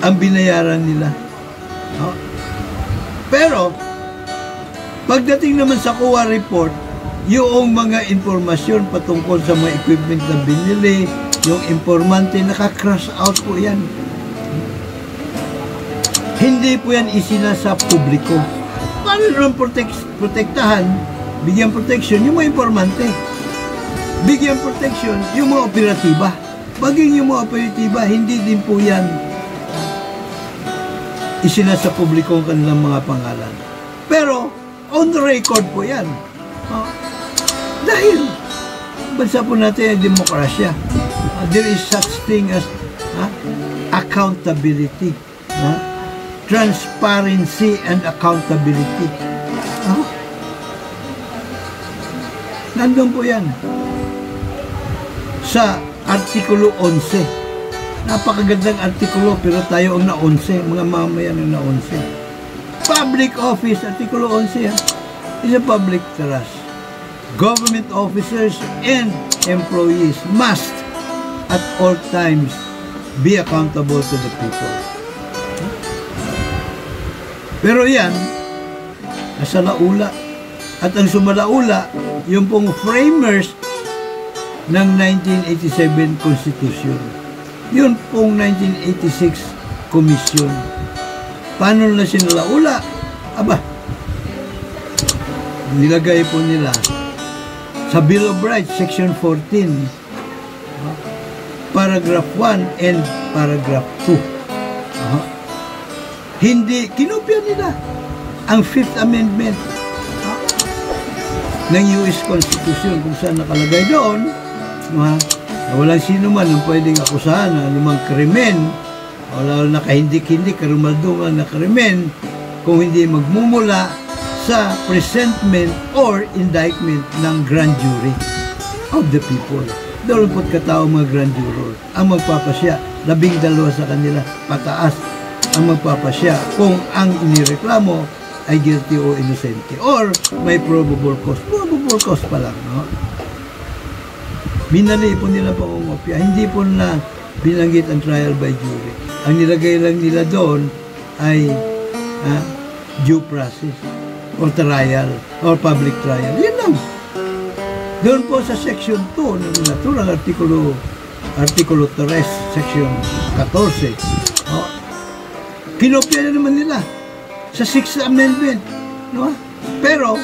ang binayaran nila. Pero, pagdating naman sa COA report, yung mga informasyon patungkol sa mga equipment na binili, yung informante, naka-cross out po yan. Hindi po yan isinasa publiko. Paano naman protektahan, bigyan protection yung mga informante? bigyan protection yung mga operatiba. Baging yung mga operatiba, hindi din po yan isinasa publiko ang kanilang mga pangalan. Pero, on the record po yan. Dahil, bansa po natin ang demokrasya. There is such thing as accountability. Transparency and accountability. Nandun po yan. Sa Artikulo 11. Napakagandang artikulo pero tayo ang na-11. Mga mamayan ang na-11. Public office, Artikulo 11 yan. Is a public trust. Government officers and employees must at all times be accountable to the people. Pero yan, nasa laula. At ang sumalaula, yung pong framers ng 1987 Constitution. Yun pong 1986 Commission. Paano na sinalaula? Aba, nilagay po nila sa Bill of Rights, Section 14, Paragraph 1 and Paragraph 2. Hindi, kinopya nila ang Fifth Amendment ng US Constitution kung saan nakalagay doon na walang sino man ang pwedeng akusahan ng anumang krimen o lalo na kahindik-hindik, karumalduman na krimen kung hindi magmumula sa presentment or indictment ng grand jury of the people. Doon po't katao mga grand juror ang magpapasya, 12 sa kanila pataas ang magpapasya kung ang inireklamo ay guilty o innocente or may probable cause. Probable cause pa lang, no? Minali po nila pangungopia. Hindi po na binanggit ang trial by jury. Ang nilagay lang nila doon ay due process or trial or public trial. Yan lang. Doon po sa section 2 ng naturang artikulo 3, section 14. Kinopya na naman nila sa 6th Amendment. No? Pero,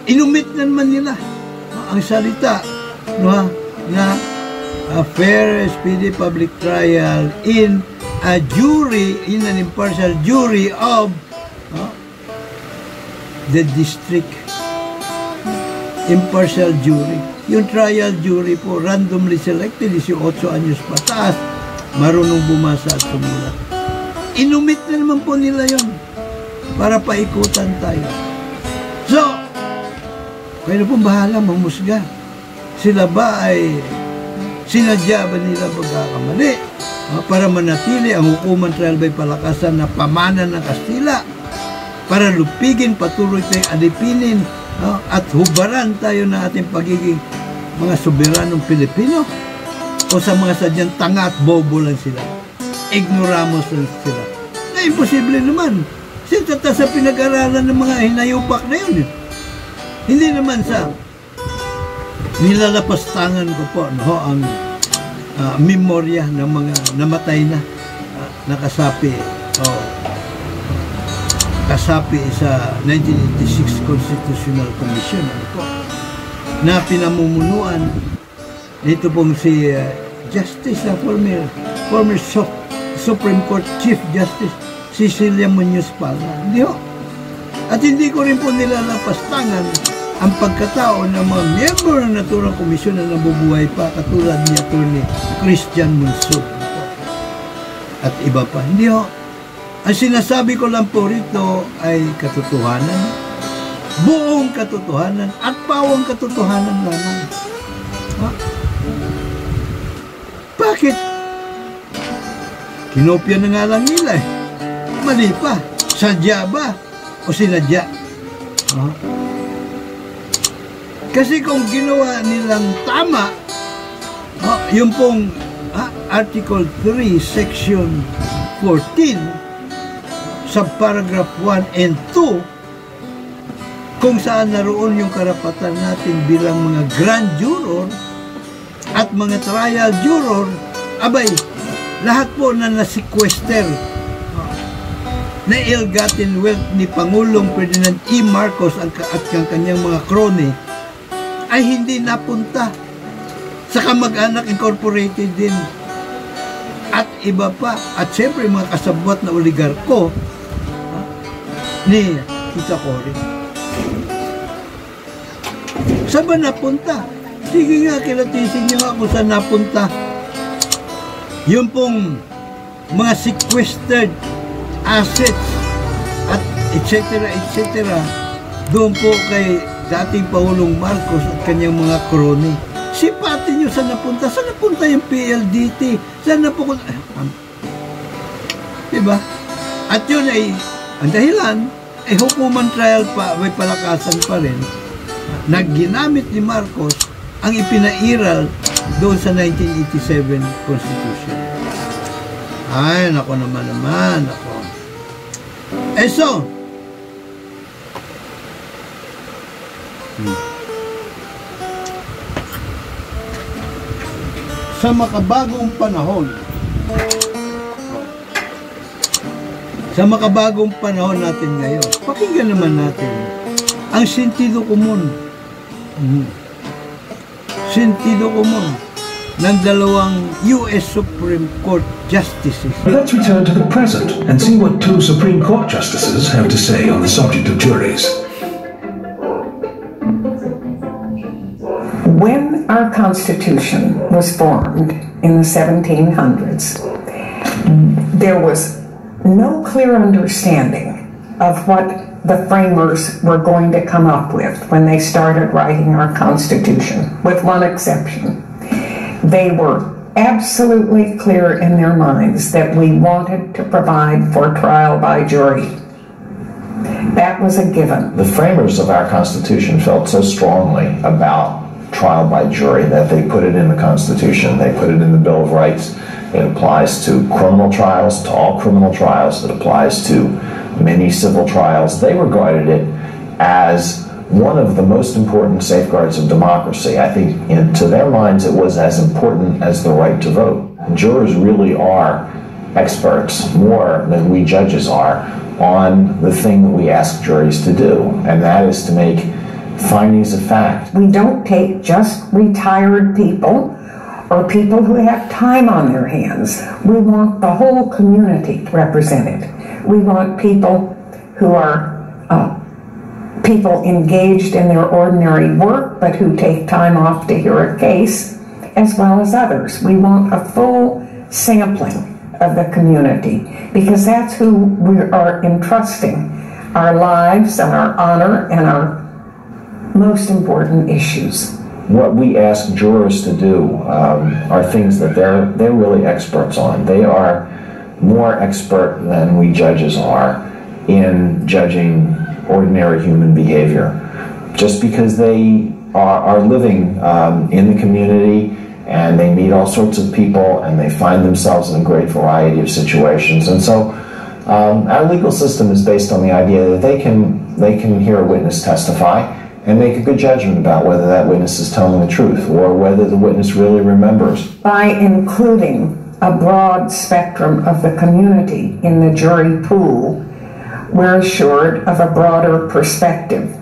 inumit na naman nila ang salita na a fair, speedy public trial in a jury, in an impartial jury of the district. Impartial jury. Yung trial jury po, randomly selected, 18 anyos pataas, marunong bumasa at sumulat. Inumit na naman po nila yon para paikutan tayo. So, kayo na pong bahala mamusga. Sila ba ay sinadya ba nila pagkakamali para manatili ang hukuman trial by palakasan na pamana ng Kastila, para lupigin, patuloy tayong alipinin at hubaran tayo na ating pagiging mga soberanong Pilipino, o sa mga sadyang tanga at bobo lang sila, ignoramos lang sila. Na imposible naman. Sintata sa pinag-aralan ng mga hinayupak na yun. Hindi naman sa nilalapastangan ko po ang memorya ng mga namatay na nakasapi kasapi sa 1986 Constitutional Commission na pinamumunuan nito pong si Justice, former Supreme Court Chief Justice Cecilia Muñoz Palma. Hindi ho. At hindi ko rin po nilalapastangan ang pagkatao ng mga miyembro ng naturang komisyon na nabubuhay pa, katulad ni Atty. Christian Munsub at iba pa. Hindi ho. Ang sinasabi ko lang po rito ay katotohanan, buong katotohanan at pawang katotohanan lamang. Bakit? Kinopya na nga lang nila eh. Mali pa. Sadya ba? O sinadya? Kasi kung ginawa nilang tama, yung pong Article 3, Section 14, sa paragraph 1 and 2, kung saan naroon yung karapatan natin bilang mga grand juror at mga trial juror, abay, lahat po na nasikwester na ill-gotten wealth ni Pangulong Ferdinand E. Marcos at ang kanyang mga crony ay hindi napunta sa Kamag-anak Incorporated din at iba pa, at siyempre mga kasabwat na oligarko ni Tita Cory. Saan ba napunta? Sige nga, kilatisin niyo nga kung saan napunta yung pong mga sequestered assets at etc. doon po kay dating Pangulong Marcos at kanyang mga kroni. Sipatin nyo saan napunta. Saan napunta yung PLDT? Saan napunta? Diba? At yun ay, ang dahilan, ay hukuman trial pa, may palakasan pa rin, na ginamit ni Marcos ang ipinairal doon sa 1987 Constitution. Ay, nako naman, nako. So, sa makabagong panahon natin ngayon, pakinggan naman natin ang sentido komon. Sentido komon ng dalawang US Supreme Court Justices.
Let's return to the present and see what two Supreme Court Justices have to say on the subject of juries.
When our Constitution was formed in the 1700s, there was no clear understanding of what the framers were going to come up with when they started writing our Constitution, with one exception. They were absolutely clear in their minds that we wanted to provide for trial by jury. That was a given.
The framers of our Constitution felt so strongly about trial by jury that they put it in the Constitution, they put it in the Bill of Rights. It applies to criminal trials, to all criminal trials. It applies to many civil trials. They regarded it as one of the most important safeguards of democracy. I think to their minds it was as important as the right to vote. Jurors really are experts, more than we judges are, on the thing that we ask juries to do, and that is to make findings of fact.
We don't take just retired people or people who have time on their hands. We want the whole community represented. We want people who are people engaged in their ordinary work, but who take time off to hear a case, as well as others. We want a full sampling of the community, because that's who we are entrusting our lives and our honor and our most important issues.
What we ask jurors to do are things that they're really experts on. They are more expert than we judges are in judging ordinary human behavior. Just because they are living in the community and they meet all sorts of people and they find themselves in a great variety of situations. And so our legal system is based on the idea that they can hear a witness testify and make a good judgment about whether that witness is telling the truth or whether the witness really remembers.
By including a broad spectrum of the community in the jury pool, we're assured of a broader perspective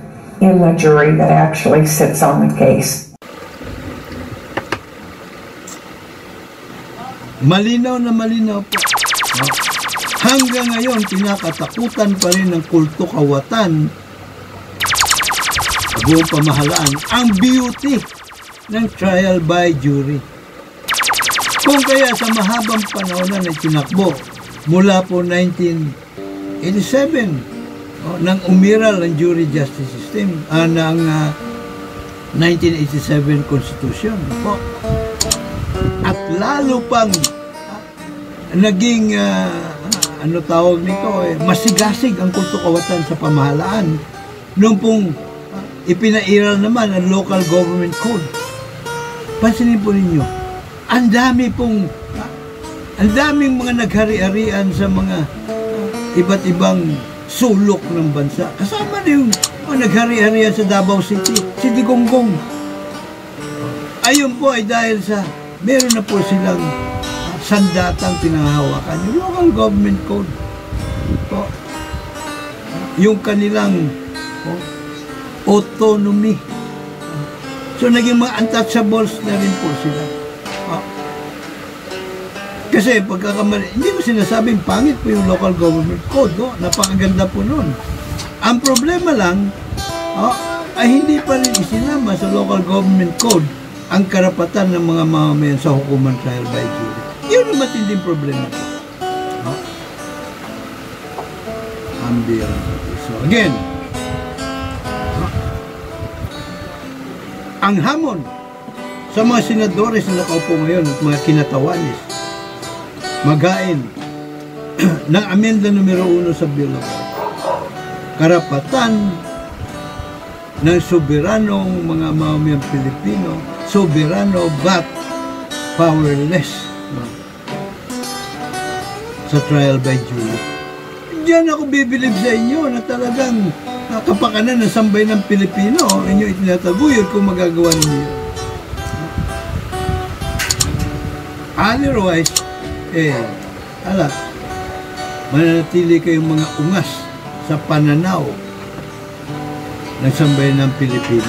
in the jury that actually sits on the case.
Malinaw na malinaw po. Hanggang ngayon, kinakatakutan pa rin ng kulto kawatan sa buong pamahalaan ang beauty ng trial by jury. Kung kaya sa mahabang panahon na tinakbo mula po 1987 nang umiral ang jury justice system ng 1987 Constitution po. At lalo pang naging ano tawag nito masigasig ang kulto kawatan sa pamahalaan nung pong ipinairal naman ang local government code. Pansinin po ninyo, ang daming mga naghari-harian sa mga iba't ibang sulok ng bansa. Kasama na yung mga naghari-harian sa Davao City, si Digonggong. Ayun po ay dahil sa meron na po silang sandatang pinahawakan, yung local government code. Po, yung kanilang autonomy So, naging mga untouchables na rin po sila. Kasi pagkakamali, hindi ko sinasabing pangit po yung local government code, no? Napakaganda po nun. Ang problema lang, ay hindi pa rin isinama sa local government code ang karapatan ng mga mamamayan sa hukuman trial by jury. Yun ang matinding problema po. So again, ang hamon sa mga senadores na nakaupo ngayon at mga kinatawanis magain ng amenda numero 1 sa Bill of Rights. Karapatan ng soberanong mga mamamayang Pilipino, soberano but powerless sa trial by jury. Diyan ako bibilib sa inyo na talagang kapakanan ng sambay ng Pilipino inyo itinataguyod kung magagawa ninyo. Otherwise, mananatili kayong mga ungas sa pananaw ng sambayan ng Pilipino.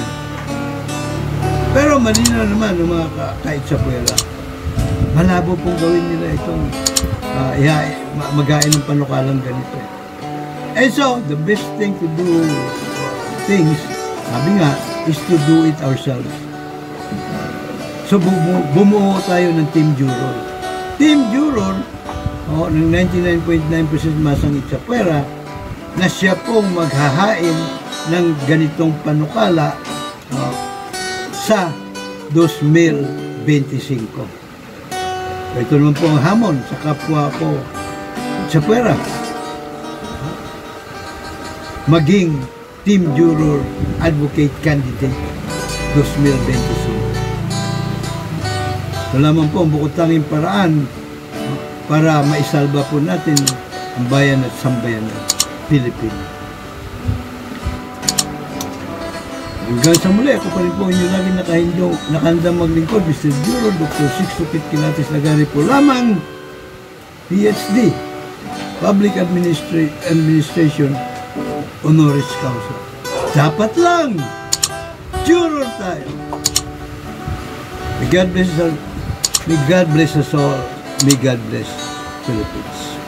Pero malinaw naman ng mga kahit sa puwera, malabo pong gawin nila itong magain ng panukalang ganito. And so, the best thing to do things, sabi nga, is to do it ourselves. So, bumuo tayo ng Team Juror. Team Juror, ng 99.9% masangit sa pera, na siya pong maghahain ng ganitong panukala sa 2025. Ito naman po ang hamon sa kapwa ko sa pera. Maging Team Juror Advocate Candidate 2025. Ito lamang po ang bukod tanging paraan para maisalba po natin ang bayan at sambayan ng Pilipinas. Hanggang sa muli, ako pa rin po inyo lagi nakahandang maglingkod, Mr. Juror, Dr. Sixto Pit Kilatis Lagari po lamang, PhD, Public Administration, Honoris Causa. Dapat lang, Juror tayo. May God bless us all. May God bless Philippines.